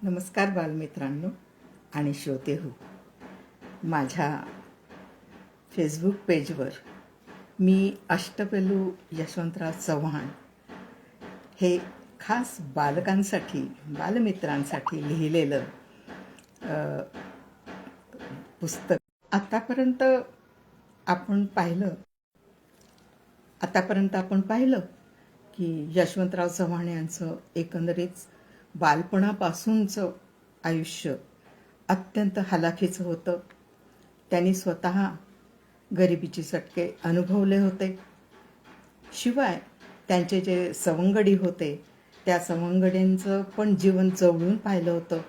नमस्कार बालमित्रांनो आणि श्रोते हो. माझ्या फेसबुक पेजवर मी अष्टपैलू यशवंतराव चव्हाण हे खास बालकांसाठी बालमित्रांसाठी लिहिलेलं पुस्तक आतापर्यंत आपण पाहिलं की यशवंतराव चव्हाण यांचं एकंदरीत बालपणापासूनचं आयुष्य अत्यंत हलाखीचं होतं. त्यांनी स्वतः गरिबीचे चटके अनुभवले होते. शिवाय त्यांचे जे सवंगडी होते त्या सवंगड्यांचं पण जीवन जवळून पाहिलं होतं.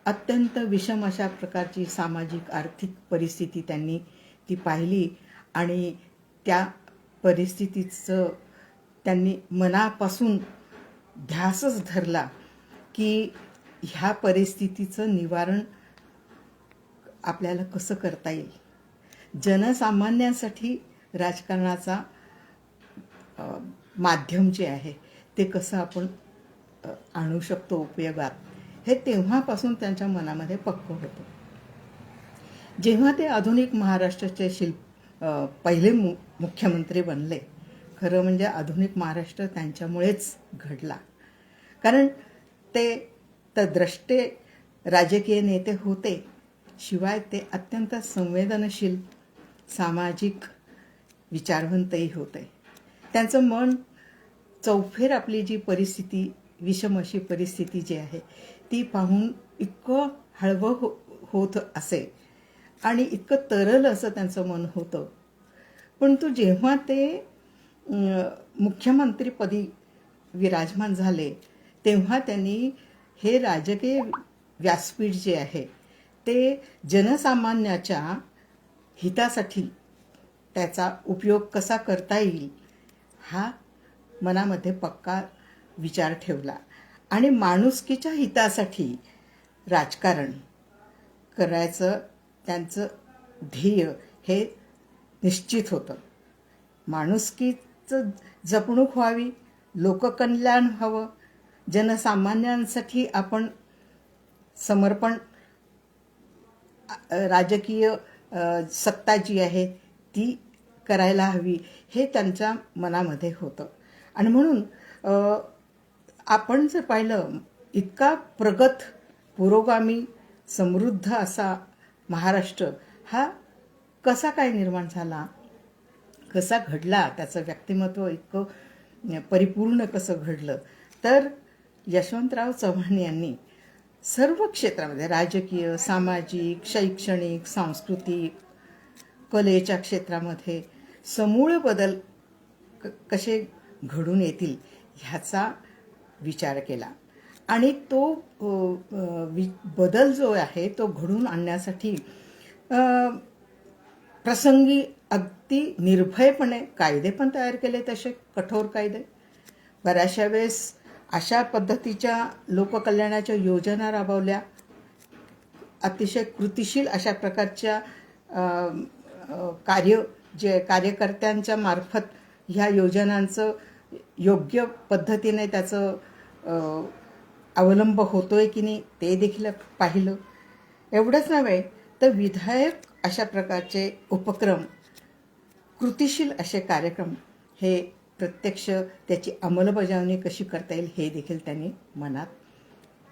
अत्यंत विषम अशा प्रकारची सामाजिक आर्थिक परिस्थिती त्यांनी ती पाहिली आणि त्या परिस्थितीचं त्यांनी मनापासून ध्यासच धरला की ह्या परिस्थितीचं निवारण आपल्याला कसं करता येईल. जनसामान्यांसाठी राजकारणाचा माध्यम जे आहे ते कसं आपण आणू शकतो उपयोगात, हे तेव्हापासून त्यांच्या मनामध्ये पक्कं होतं. जेव्हा ते आधुनिक महाराष्ट्राचे पहिले मुख्यमंत्री बनले, खरं म्हणजे आधुनिक महाराष्ट्र त्यांच्यामुळेच घडला. कारण ते तर द्रष्टे राजकीय नेते होते, शिवाय ते अत्यंत संवेदनशील सामाजिक विचारवंतही होते. त्यांचं मन चौफेर आपली जी परिस्थिती, विषम अशी परिस्थिती जी आहे ती पाहून इतकं हळवं होत असे आणि इतकं तरल असं त्यांचं मन होतं. परंतु जेव्हा ते मुख्यमंत्रीपदी विराजमान झाले तेव्हा त्यांनी हे राजकीय व्यासपीठ जे आहे ते जनसामान्याच्या हितासाठी त्याचा उपयोग कसा करता येईल हा मनामध्ये पक्का विचार ठेवला आणि माणुसकीच्या हितासाठी राजकारण करायचं त्यांचं ध्येय हे निश्चित होतं. माणुसकीचं जपणूक व्हावी, लोककल्याण व्हावं, जनसामान्यांसाठी आपण समर्पण, राजकीय सत्ता जी आहे ती करायला हवी, हे त्यांच्या मनामध्ये होतं. आणि म्हणून आपण जर पाहिलं, इतका प्रगत, पुरोगामी, समृद्ध असा महाराष्ट्र हा कसा काय निर्माण झाला, कसा घडला, त्याचं व्यक्तिमत्व इतकं परिपूर्ण कसं घडलं, तर यशवंतराव चव्हाण यांनी सर्व क्षेत्रामध्ये राजकीय, सामाजिक, शैक्षणिक, सांस्कृतिक, कलेच्या क्षेत्रामध्ये समूळ बदल कसे घडून येतील ह्याचा विचार केला आणि तो बदल जो आहे तो घडून आणण्यासाठी प्रसंगी अगदी निर्भयपणे कायदे पण तयार केले, तसे कठोर कायदे. बऱ्याचशा वेळेस अशा पद्धतीच्या लोककल्याणाच्या योजना राबवल्या, अतिशय कृतिशील अशा प्रकारच्या कार्यकर्त्यांच्या मार्फत ह्या योजनांचं योग्य पद्धतीने त्याचं अवलंब होतोय की नाही ते देखील पाहिलं. एवढंच नव्हे तर विधायक अशा प्रकारचे उपक्रम, कृतिशील असे कार्यक्रम हे प्रत्यक्ष त्याची अंमलबजावणी कशी करता येईल हे देखील त्यांनी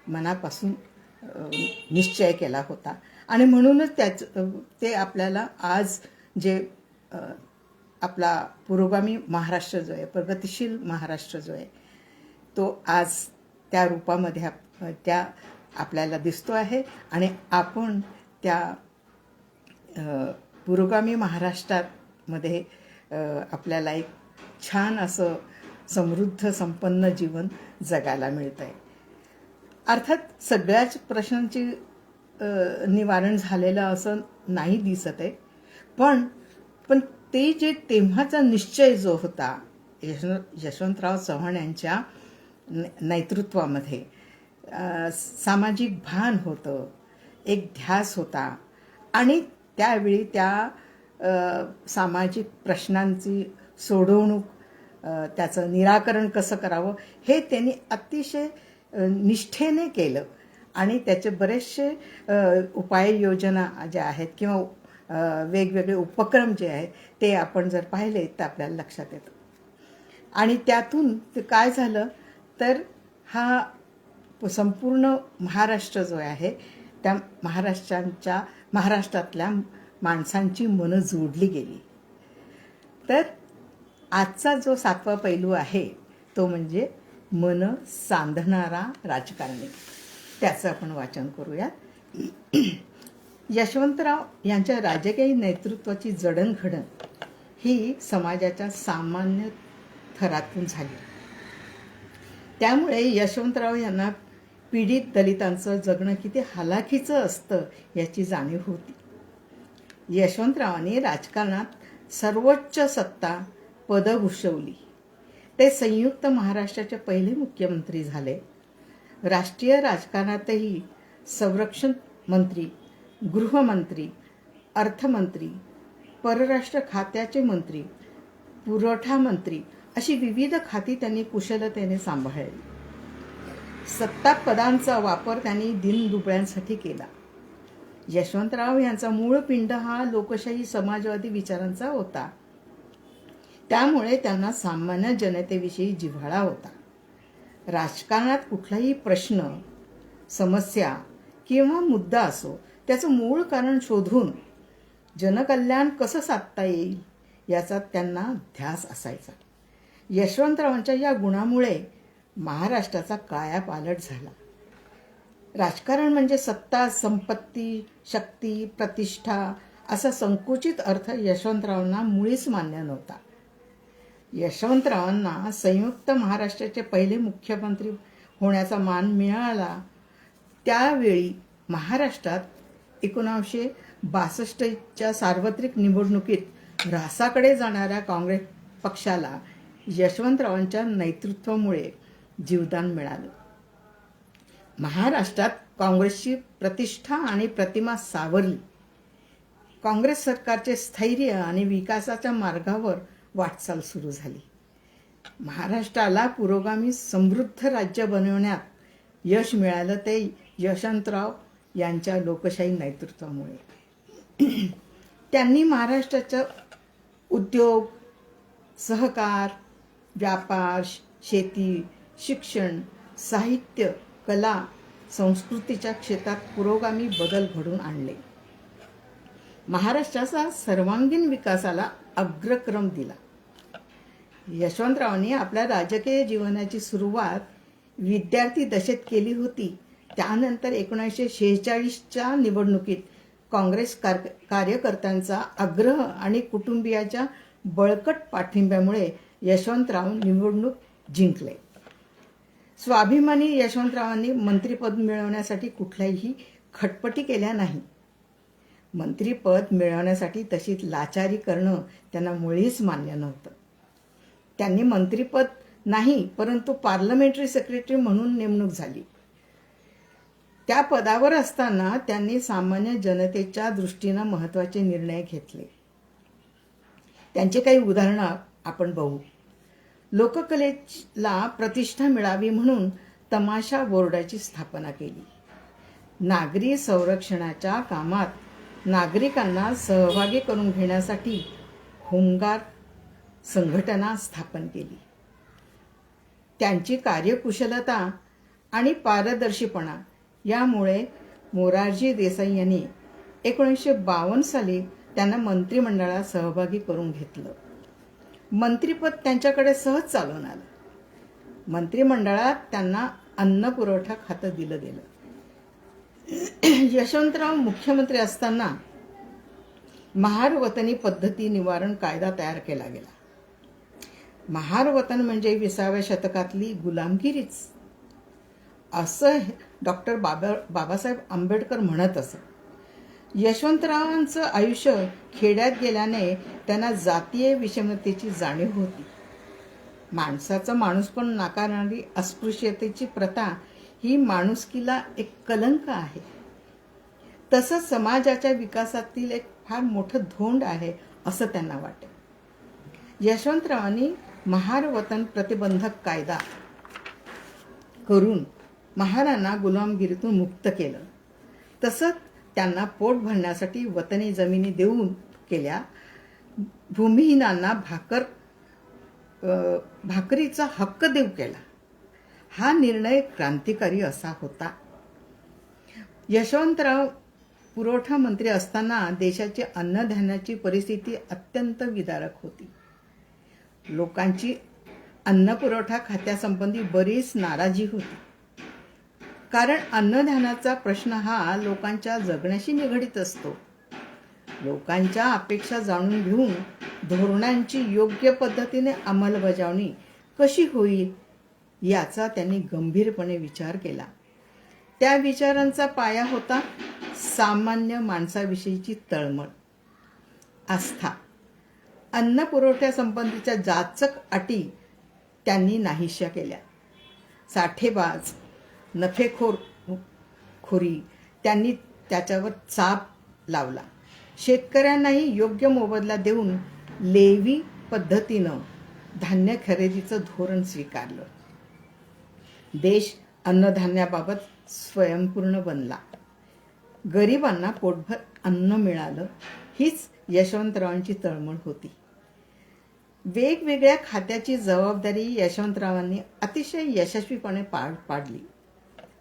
मनापासून निश्चय केला होता. आणि म्हणूनच ते आपल्याला आज जे आपला पुरोगामी महाराष्ट्र जो आहे, प्रगतिशील महाराष्ट्र जो आहे, तो आज त्या रूपामध्ये त्या आपल्याला दिसतो आहे. आणि आपण त्या पुरोगामी महाराष्ट्रामध्ये आपल्याला एक छान असं समृद्ध संपन्न जीवन जगायला मिळतं आहे. अर्थात सगळ्याच प्रश्नांची निवारण झालेलं असं नाही दिसत आहे, पण ते जे तेव्हाचा निश्चय जो होता यशवंतराव चव्हाण यांच्या नेतृत्वामध्ये, सामाजिक भान होतं, एक ध्यास होता आणि त्यावेळी त्या सामाजिक प्रश्नांची सोडवणूक, त्याचं निराकरण कसं करावं हे त्यांनी अतिशय निष्ठेने केलं आणि त्याचे बरेचसे उपाययोजना ज्या आहेत किंवा वेगवेगळे उपक्रम जे आहेत ते आपण जर पाहिले तर आपल्याला लक्षात येतं. आणि त्यातून ते काय झालं तर हा संपूर्ण महाराष्ट्र जो आहे त्या महाराष्ट्रातल्या माणसांची मनं जोडली गेली. तर आजचा जो 7वा पैलू आहे तो म्हणजे मन सांधणारा राजकारणी, त्याचं आपण वाचन करूयात. यशवंतराव यांच्या राजकीय नेतृत्वाची जडणघडण ही समाजाच्या सामान्य थरातून झाली. त्यामुळे यशवंतराव यांना पीडित दलितांचं जगणं किती हालाखीचं असतं याची जाणीव होती. यशवंतरावांनी राजकारणात सर्वोच्च सत्ता पदं भूषवली. ते संयुक्त महाराष्ट्राचे पहिले मुख्यमंत्री झाले. राष्ट्रीय राजकारणातही संरक्षण मंत्री, गृहमंत्री, अर्थमंत्री, परराष्ट्र खात्याचे मंत्री, पुरवठा मंत्री अशी विविध खाती त्यांनी कुशलतेने सांभाळली. सत्ता पदांचा वापर त्यांनी दीनदुबळ्यांसाठी केला. यशवंतराव यांचा मूळ पिंड हा लोकशाही समाजवादी विचारांचा होता. त्यामुळे त्यांना सामान्य जनतेविषयी जिव्हाळा होता. राजकारणात कुठलाही प्रश्न, समस्या किंवा मुद्दा असो त्याचं मूळ कारण शोधून जनकल्याण कसं साधता येईल याचा त्यांना ध्यास असायचा. यशवंतरावांच्या या गुणामुळे महाराष्ट्राचा कायापालट झाला. राजकारण म्हणजे सत्ता, संपत्ती, शक्ती, प्रतिष्ठा असा संकुचित अर्थ यशवंतरावांना मुळीच मान्य नव्हता. यशवंतरावांना संयुक्त महाराष्ट्राचे पहिले मुख्यमंत्री होण्याचा मान मिळाला त्यावेळी महाराष्ट्रात 1962च्या सार्वत्रिक निवडणुकीत ऱ्हासाकडे जाणाऱ्या काँग्रेस पक्षाला यशवंतरावांच्या नेतृत्वामुळे जीवदान मिळालं. महाराष्ट्रात काँग्रेसची प्रतिष्ठा आणि प्रतिमा सावरली. काँग्रेस सरकारचे स्थैर्य आणि विकासाच्या मार्गावर वाटचाल सुरू झाली. महाराष्ट्राला पुरोगामी समृद्ध राज्य बनवण्यात यश मिळालं ते यशवंतराव यांच्या लोकशाही नेतृत्वामुळे. त्यांनी महाराष्ट्राच्या उद्योग, सहकार, व्यापार, शेती, शिक्षण, साहित्य, कला, संस्कृतीच्या क्षेत्रात पुरोगामी बदल घडवून आणले. महाराष्ट्राचा सर्वांगीण विकासाला अग्रक्रम दिला. यशवंतरावांनी आपल्या राजकीय जीवनाची सुरुवात विद्यार्थी दशेत केली होती. त्यानंतर 1946च्या निवडणुकीत काँग्रेस कार्यकर्त्यांचा आग्रह आणि कुटुंबियाच्या बळकट पाठिंब्यामुळे यशवंतराव निवडणूक जिंकले. स्वाभिमानी यशवंतरावांनी मंत्रिपद मिळवण्यासाठी कुठल्याही खटपटी केल्या नाही. मंत्रिपद मिळवण्यासाठी तशी लाचारी करणं त्यांना मुळीच मान्य नव्हतं. त्यांनी मंत्रिपद नाही परंतु पार्लमेंटरी सेक्रेटरी म्हणून नेमणूक झाली. त्या पदावर असताना त्यांनी सामान्य जनतेच्या दृष्टीनं महत्त्वाचे निर्णय घेतले. त्यांची काही उदाहरणं आपण बघू. लोककलेला प्रतिष्ठा मिळावी म्हणून तमाशा बोर्डाची स्थापना केली. नागरी संरक्षणाच्या कामात नागरिकांना सहभागी करून घेण्यासाठी होमगार्ड संघटना स्थापन केली. त्यांची कार्यकुशलता आणि पारदर्शीपणा यामुळे मोरारजी देसाई यांनी 1952 साली त्यांना मंत्रिमंडळात सहभागी करून घेतलं. मंत्रिपद त्यांच्याकडे सहज चालून आलं. मंत्रिमंडळात त्यांना अन्न पुरवठा खातं दिलं गेलं. यशवंतराव मुख्यमंत्री असताना महार वतनी पद्धती निवारण कायदा तयार केला गेला. महार वतन म्हणजे 20व्या शतकातली गुलामगिरीच असं डॉक्टर बाबासाहेब आंबेडकर म्हणत असत. यशवंतरावांचं आयुष्य खेड्यात गेल्याने त्यांना जातीय विषमतेची जाणीव होती. माणसाचा माणूसपण नाकारणारी अस्पृश्यतेची प्रथा ही माणुसकीला एक कलंक आहे. तसंच समाजाच्या विकासातील एक फार मोठं धोंड आहे असं त्यांना वाटे. यशवंतरावांनी महार वतन प्रतिबंधक कायदा करून महारांना गुलामगिरीतून मुक्त केलं. तसंच त्यांना पोट भरण्यासाठी वतनी जमिनी देऊन केल्या. भूमिहीनांना भाकरीचा हक्क देऊ केला. हा निर्णय क्रांतिकारी असा होता. यशवंतराव पुरवठा मंत्री असताना देशाची अन्नधान्याची परिस्थिती अत्यंत विदारक होती. लोकांची अन्न पुरवठा खात्यासंबंधी बरीच नाराजी होती. कारण अन्नधान्याचा प्रश्न हा लोकांच्या जगण्याशी निगडीत असतो. लोकांच्या अपेक्षा जाणून घेऊन धोरणांची योग्य पद्धतीने अंमलबजावणी कशी होईल याचा त्यांनी गंभीरपणे विचार केला. त्या विचारांचा पाया होता सामान्य माणसाविषयीची तळमळ, आस्था. अन्न पुरवठ्यासंबंधीच्या जाचक अटी त्यांनी नाहीशा केल्या. साठेबाज, नफेखोरी त्यांनी त्याच्यावर चाप लावला. शेतकऱ्यांनाही योग्य मोबदला देऊन लेवी पद्धतीनं धान्य खरेदीचं धोरण स्वीकारलं. देश अन्नधान्याबाबत स्वयंपूर्ण बनला. गरिबांना पोटभर अन्न मिळालं हीच यशवंतरावांची तळमळ होती. वेगवेगळ्या खात्याची जबाबदारी यशवंतरावांनी अतिशय यशस्वीपणे पार पाडली.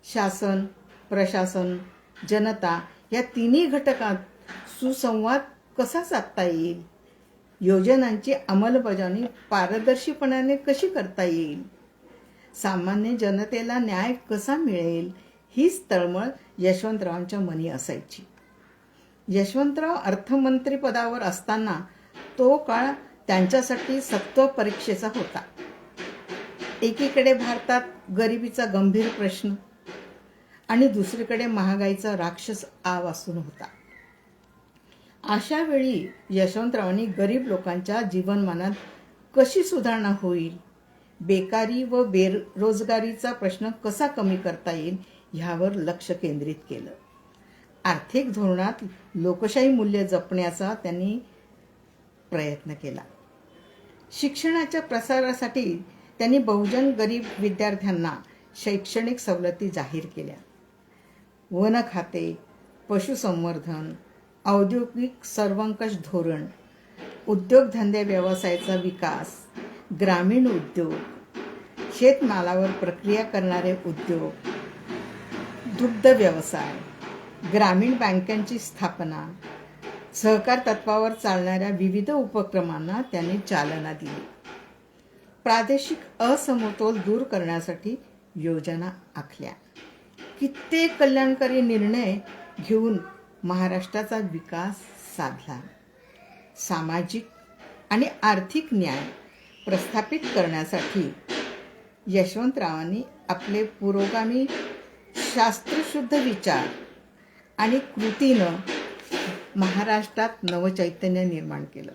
शासन, प्रशासन, जनता या तिन्ही घटकात सुसंवाद कसा साधता येईल, योजनांची अंमलबजावणी पारदर्शीपणाने कशी करता येईल, सामान्य जनतेला न्याय कसा मिळेल हीच तळमळ यशवंतरावांच्या मनी असायची. यशवंतराव अर्थमंत्री पदावर असताना तो काळ त्यांच्यासाठी सत्व परीक्षेचा होता. एकीकडे भारतात गरिबीचा गंभीर प्रश्न आणि दुसरीकडे महागाईचा राक्षस आवासून होता. अशा वेळी यशवंतरावांनी गरीब लोकांच्या जीवनमानात कशी सुधारणा होईल, बेकारी व बेरोजगारीचा प्रश्न कसा कमी करता येईल ह्यावर लक्ष केंद्रित केलं. आर्थिक धोरणात लोकशाही मूल्य जपण्याचा त्यांनी प्रयत्न केला. शिक्षणाच्या प्रसारासाठी त्यांनी बहुजन गरीब विद्यार्थ्यांना शैक्षणिक सवलती जाहीर केल्या. वन खाते, पशुसंवर्धन, औद्योगिक सर्वंकष धोरण, उद्योगधंदे व्यवसायाचा विकास, ग्रामीण उद्योग, शेतमालावर प्रक्रिया करणारे उद्योग, दुग्ध व्यवसाय, ग्रामीण बँकांची स्थापना, सहकार तत्वावर चालणाऱ्या विविध उपक्रमांना त्यांनी चालना दिली. प्रादेशिक असमतोल दूर करण्यासाठी योजना आखल्या. कित्येक कल्याणकारी निर्णय घेऊन महाराष्ट्राचा विकास साधला. सामाजिक आणि आर्थिक न्याय प्रस्थापित करण्यासाठी यशवंतरावांनी आपले पुरोगामी शास्त्रशुद्ध विचार आणि कृतीनं महाराष्ट्रात नवचैतन्य निर्माण केलं.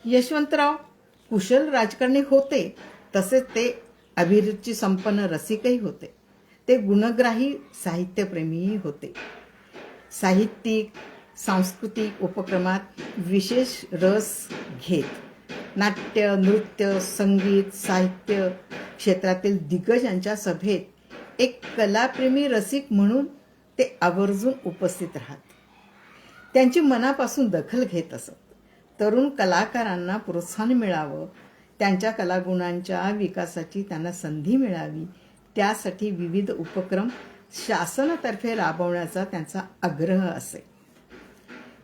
यशवंतराव कुशल राजकारणी होते, तसेच ते अभिरुची संपन्न रसिकही होते. ते गुणग्राही साहित्यप्रेमीही होते. साहित्यिक, सांस्कृतिक उपक्रमात विशेष रस घेत नाट्य, नृत्य, संगीत, साहित्य क्षेत्रातील दिग्गजांच्या सभेत एक कलाप्रेमी रसिक म्हणून ते आवर्जून उपस्थित राहत. त्यांची मनापासून दखल घेत असत. तरुण कलाकारांना प्रोत्साहन मिळावं, त्यांच्या कलागुणांच्या विकासाची त्यांना संधी मिळावी, त्यासाठी विविध उपक्रम शासनातर्फे राबवण्याचा त्यांचा आग्रह असे.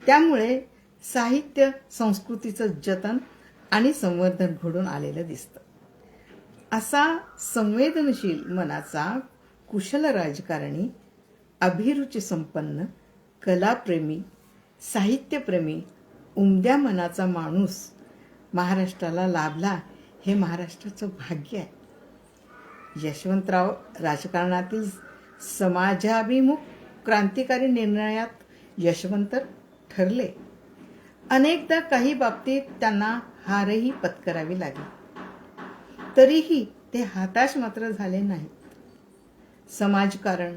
त्यामुळे साहित्य संस्कृतीचं जतन आणि संवर्धन घडून आलेलं दिसतं. असा संवेदनशील मनाचा कुशल राजकारणी, अभिरुची संपन्न, कलाप्रेमी, साहित्यप्रेमी, उमद्या मनाचा माणूस महाराष्ट्राला लाभला हे महाराष्ट्राचं भाग्य आहे. यशवंतराव राजकारणातील समाजाभिमुख क्रांतिकारी निर्णयात यशवंत ठरले. अनेकदा काही बाबतीत त्यांना हारही पत्करावी लागली, तरीही ते हताश मात्र झाले नाहीत. समाजकारण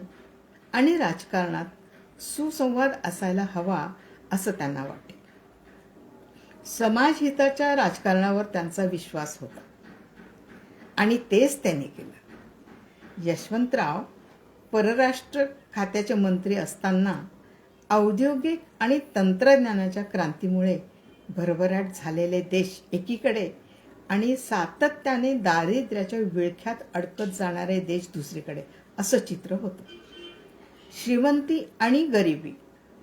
आणि राजकारणात सुसंवाद असायला हवा असं त्यांना वाटे. समाजहिताच्या राजकारणावर त्यांचा विश्वास होता आणि तेच त्यांनी केलं. यशवंतराव परराष्ट्र खात्याचे मंत्री असताना औद्योगिक आणि तंत्रज्ञानाच्या क्रांतीमुळे भरभराट झालेले देश एकीकडे आणि सातत्याने दारिद्र्याच्या विळख्यात अडकत जाणारे देश दुसरीकडे असं चित्र होतं. श्रीमंती आणि गरिबी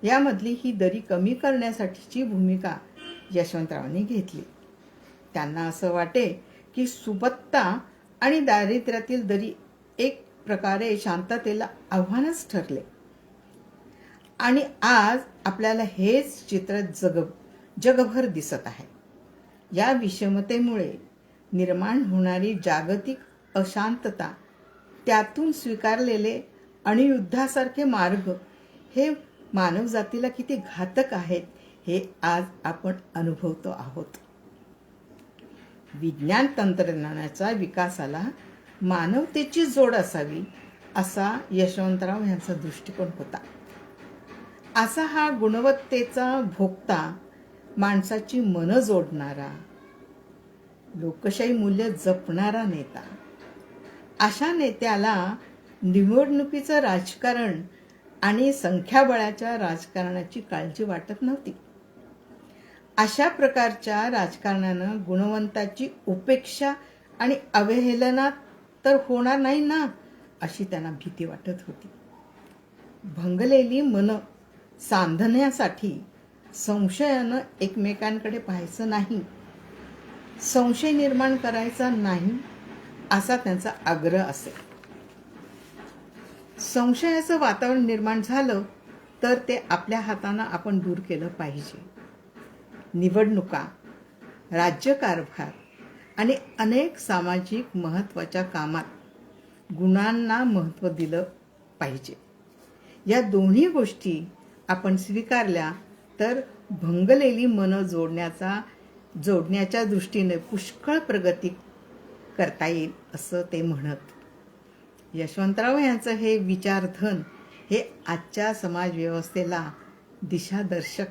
यामधली ही दरी कमी करण्यासाठीची भूमिका यशवंतरावांनी घेतली. त्यांना असं वाटे की सुबत्ता आणि दारिद्र्यातील दरी एक प्रकारे शांततेला आव्हानच ठरले. आणि आज आपल्याला हेच चित्र जगभर दिसत आहे. या विषमतेमुळे निर्माण होणारी जागतिक अशांतता, त्यातून स्वीकारलेले अणुयुद्धासारखे मार्ग हे मानवजातीला किती घातक आहेत हे आज आपण अनुभवतो आहोत. विज्ञान तंत्रज्ञानाच्या विकासाला मानवतेची जोड असावी असा यशवंतराव यांचा दृष्टिकोन होता. असा हा गुणवत्तेचा भोक्ता, माणसाची मनं जोडणारा, लोकशाही मूल्य जपणारा नेता, अशा नेत्याला निवडणुकीचं राजकारण आणि संख्याबळाच्या राजकारणाची काळजी वाटत नव्हती. अशा प्रकारच्या राजकारणानं गुणवंताची उपेक्षा आणि अवहेलना तर होणार नाही ना, अशी त्यांना भीती वाटत होती. भंगलेली मनं सांधण्यासाठी संशयानं एकमेकांकडे पाहायचं नाही, संशय निर्माण करायचा नाही, असा त्यांचा आग्रह असे. संशयाचं वातावरण निर्माण झालं तर ते आपल्या हातानं आपण दूर केलं पाहिजे. निवडणुका, राज्यकारभार आणि अनेक सामाजिक महत्त्वाच्या कामात गुणांना महत्त्व दिलं पाहिजे. या दोन्ही गोष्टी आपण स्वीकारल्या तर भंगलेली मनं जोडण्याच्या दृष्टीने पुष्कळ प्रगती करता येईल असं ते म्हणत. यशवंतराव यांचं हे विचारधन हे आजच्या समाज व्यवस्थेला दिशादर्शक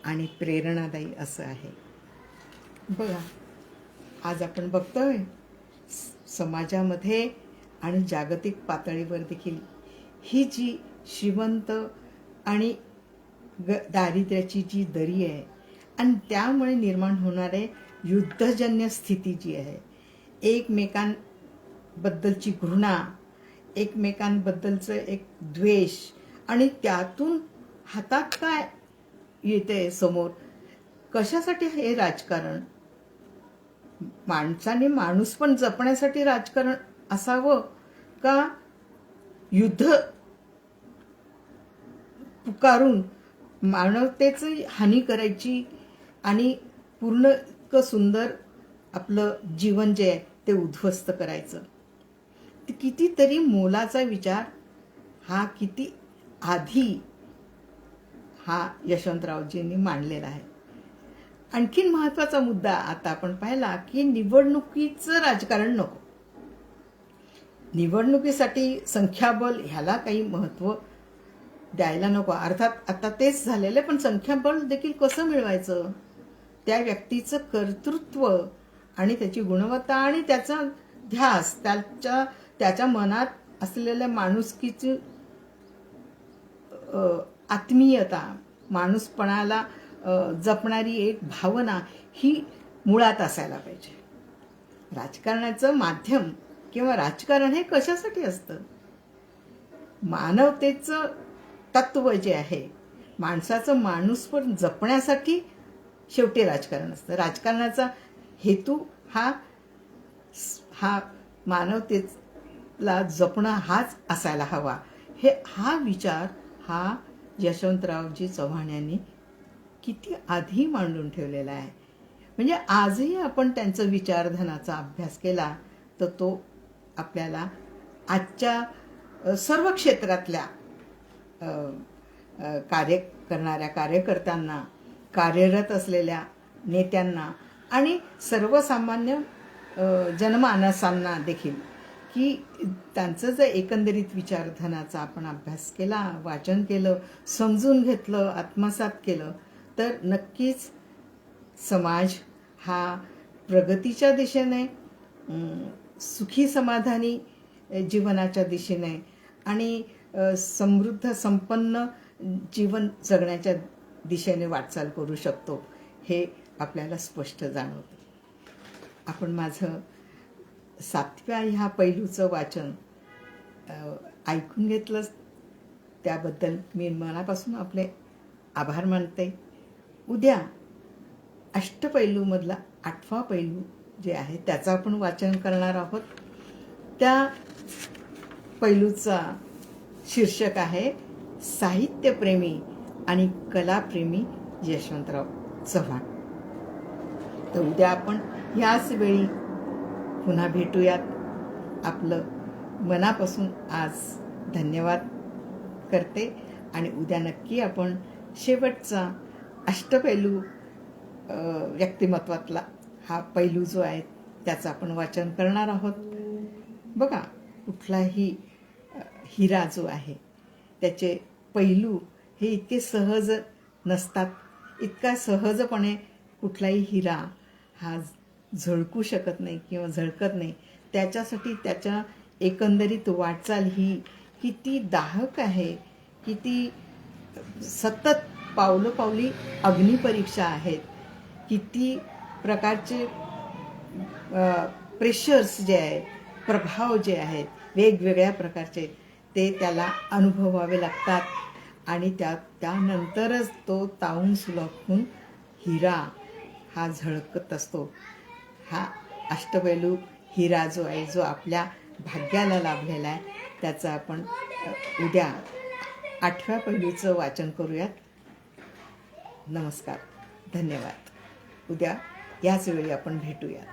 आणि प्रेरणादायी असं आहे. बघा, आज आपण बघतोय समाजामध्ये आणि जागतिक पातळीवर देखील ही जी श्रीमंत आणि दारिद्र्याची जी दरी आहे आणि त्यामुळे निर्माण होणारे युद्धजन्य स्थिती जी आहे, एकमेकांबद्दलची घृणा, एकमेकांबद्दलचं एक द्वेष, आणि त्यातून हातात काय येते समोर, कशासाठी हे राजकारण? माणसाने माणूस पण जपण्यासाठी राजकारण असावं का युद्ध पुकारून मानवतेची हानी करायची आणि पूर्ण सुंदर आपलं जीवन जे आहे ते उद्ध्वस्त करायचं? कितीतरी मोलाचा विचार हा किती आधी हा यशवंतरावजींनी मांडलेला आहे. आणखीन महत्त्वाचा मुद्दा आता आपण पाहिला की निवडणुकीचं राजकारण नको. निवडणुकीसाठी संख्याबळ ह्याला काही महत्त्व द्यायला नको. अर्थात आता तेच झालेलं आहे, पण संख्याबळ देखील कसं मिळवायचं? त्या व्यक्तीचं कर्तृत्व आणि त्याची गुणवत्ता आणि त्याचा ध्यास, त्याच्या मनात असलेल्या माणुसकीची आत्मीयता, माणूसपणाला जपणारी एक भावना ही मुळात असायला पाहिजे. राजकारणाचं माध्यम किंवा राजकारण हे कशासाठी असतं? मानवतेचं तत्व जे आहे, माणसाचं माणूसपण जपण्यासाठी शेवटी राजकारण असतं. राजकारणाचा हेतू हा मानवतेला जपणं हाच असायला हवा. हा विचार हा यशवंतरावजी चव्हाण यांनी किती आधी मांडून ठेवलेला आहे. म्हणजे आजही आपण त्यांचं विचारधनाचा अभ्यास केला तर तो आपल्याला आजच्या सर्व क्षेत्रातल्या कार्य करणाऱ्या कार्यकर्त्यांना, कार्यरत असलेल्या नेत्यांना आणि सर्वसामान्य जनमानसांना देखील की त्यांचं जर एकंदरीत विचारधनाचा आपण अभ्यास केला, वाचन केलं, समजून घेतलं, आत्मसात केलं तर नक्कीच समाज हा प्रगतीच्या दिशेने सुखी समाधानी जीवनाच्या दिशेने आणि समृद्ध संपन्न जीवन जगण्याच्या दिशेने वाटचाल करू शकतो हे आपल्याला स्पष्ट जाणवतं. आपण माझं 7व्या ह्या पैलूचं वाचन ऐकून घेतलं, त्याबद्दल मी मनापासून आपले आभार मानते. उद्या अष्टपैलूमधला 8वा पैलू जे आहे त्याचं आपण वाचन करणार आहोत. त्या पैलूचा शीर्षक आहे साहित्यप्रेमी आणि कलाप्रेमी यशवंतराव चव्हाण. तर उद्या आपण ह्याच वेळी पुन्हा भेटूयात. आपलं मनापासून आज धन्यवाद करते आणि उद्या नक्की आपण शेवटचा अष्टपैलू व्यक्तिमत्वातला हा पैलू जो आहे त्याचं आपण वाचन करणार आहोत. बघा, कुठलाही हिरा जो आहे त्याचे पैलू हे इतके सहज नसतात. इतका सहजपणे कुठलाही हिरा हा झळकू शकत नाही किंवा झळकत नाही. त्याच्यासाठी त्याच्या एकंदरीत वाटचाल ही किती दाहक आहे, किती सतत पावलोपावली अग्निपरीक्षा आहेत, किती प्रकारचे प्रेशर्स जे आहेत, प्रभाव जे आहेत वेगवेगळ्या प्रकारचे, ते त्याला अनुभवावे लागतात आणि त्यानंतरच तो तावून सुलभून हिरा हा झळकत असतो. हा अष्टपैलू हिरा जो आहे, जो आपल्या भाग्याला लाभलेला आहे, त्याचं आपण उद्या 8व्या पैलूचं वाचन करूयात. नमस्कार, धन्यवाद. उद्या याच वेळी आपण भेटूयात.